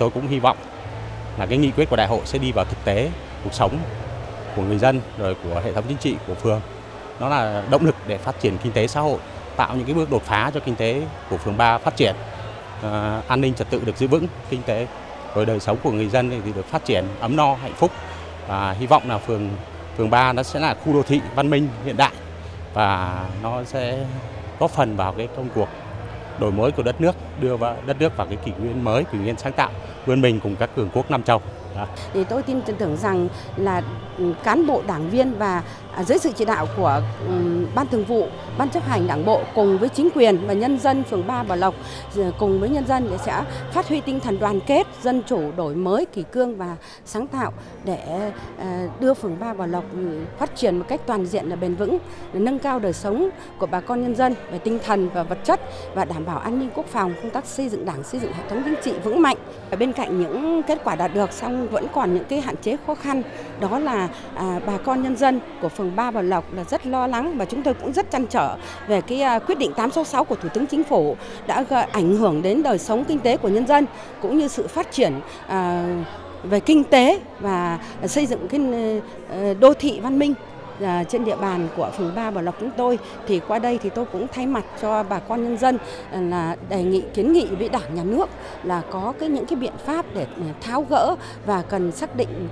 tôi cũng hy vọng là cái nghị quyết của đại hội sẽ đi vào thực tế cuộc sống của người dân rồi của hệ thống chính trị của phường. Nó là động lực để phát triển kinh tế xã hội, tạo những cái bước đột phá cho kinh tế của phường 3 phát triển, an ninh trật tự được giữ vững, kinh tế rồi đời sống của người dân thì được phát triển ấm no hạnh phúc. Và hy vọng là phường 3 nó sẽ là khu đô thị văn minh hiện đại và nó sẽ góp phần vào cái công cuộc đổi mới của đất nước, đưa đất nước vào cái kỷ nguyên mới, kỷ nguyên sáng tạo, vươn mình cùng các cường quốc Nam châu. Thì tôi tin tưởng rằng là cán bộ đảng viên và dưới sự chỉ đạo của Ban Thường vụ, Ban chấp hành Đảng bộ cùng với chính quyền và nhân dân phường 3 Bảo Lộc cùng với nhân dân sẽ phát huy tinh thần đoàn kết, dân chủ, đổi mới, kỷ cương và sáng tạo để đưa phường 3 Bảo Lộc phát triển một cách toàn diện và bền vững, để nâng cao đời sống của bà con nhân dân về tinh thần và vật chất và đảm bảo an ninh quốc phòng, công tác xây dựng Đảng, xây dựng hệ thống chính trị vững mạnh. Và bên cạnh những kết quả đạt được, song vẫn còn những cái hạn chế khó khăn, đó là bà con nhân dân của phường 3 Bảo Lộc là rất lo lắng và chúng tôi cũng rất trăn trở về cái quyết định 866 của Thủ tướng Chính phủ đã ảnh hưởng đến đời sống kinh tế của nhân dân cũng như sự phát triển về kinh tế và xây dựng cái đô thị văn minh trên địa bàn của phường 3 Bảo Lộc chúng tôi. Thì qua đây thì tôi cũng thay mặt cho bà con nhân dân là đề nghị, kiến nghị với Đảng, Nhà nước là có những cái biện pháp để tháo gỡ và cần xác định,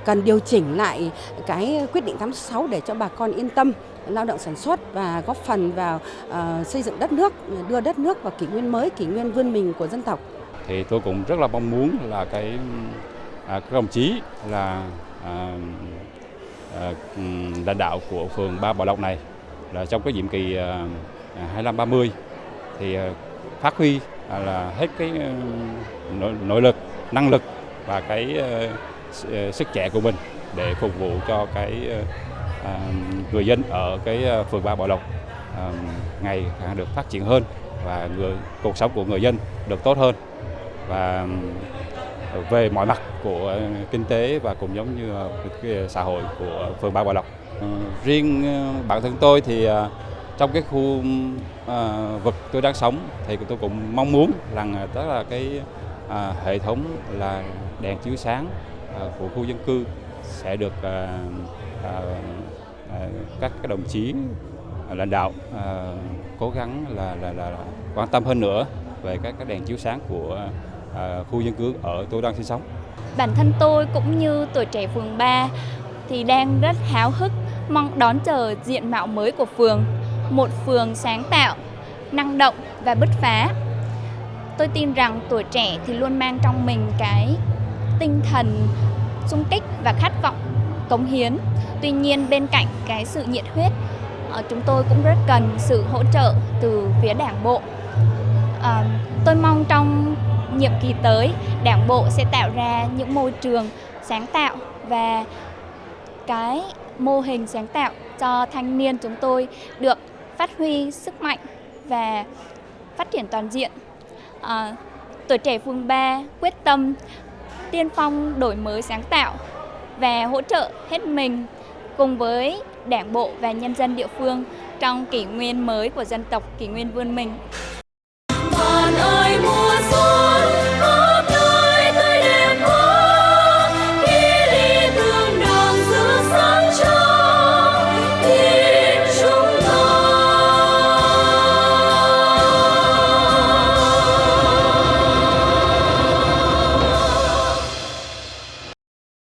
cần điều chỉnh lại cái quyết định 866 để cho bà con yên tâm lao động sản xuất và góp phần vào xây dựng đất nước, đưa đất nước vào kỷ nguyên mới, kỷ nguyên vươn mình của dân tộc. Thì tôi cũng rất là mong muốn là các đồng chí là lãnh đạo của phường 3 Bảo Lộc này là trong cái nhiệm kỳ 25-30 thì phát huy là hết cái nội lực, năng lực và cái sức trẻ của mình để phục vụ cho cái người dân ở cái phường 3 Bảo Lộc ngày càng được phát triển hơn và cuộc sống của người dân được tốt hơn và về mọi mặt của kinh tế và cũng giống như cái xã hội của phường 3 Bảo Lộc. Riêng bản thân tôi thì trong cái khu vực tôi đang sống thì tôi cũng mong muốn rằng đó là cái hệ thống là đèn chiếu sáng của khu dân cư sẽ được các cái đồng chí lãnh đạo cố gắng là quan tâm hơn nữa về các cái đèn chiếu sáng của khu dân cư ở tôi đang sinh sống. Bản thân tôi cũng như tuổi trẻ phường 3 thì đang rất háo hức mong đón chờ diện mạo mới của phường, một phường sáng tạo, năng động và bứt phá. Tôi tin rằng tuổi trẻ thì luôn mang trong mình cái tinh thần xung kích và khát vọng cống hiến. Tuy nhiên bên cạnh cái sự nhiệt huyết, chúng tôi cũng rất cần sự hỗ trợ từ phía Đảng bộ. Tôi mong trong nhiệm kỳ tới, Đảng bộ sẽ tạo ra những môi trường sáng tạo và cái mô hình sáng tạo cho thanh niên chúng tôi được phát huy sức mạnh và phát triển toàn diện. Tuổi trẻ phường 3 quyết tâm tiên phong đổi mới sáng tạo và hỗ trợ hết mình cùng với Đảng bộ và nhân dân địa phương trong kỷ nguyên mới của dân tộc, kỷ nguyên vươn mình.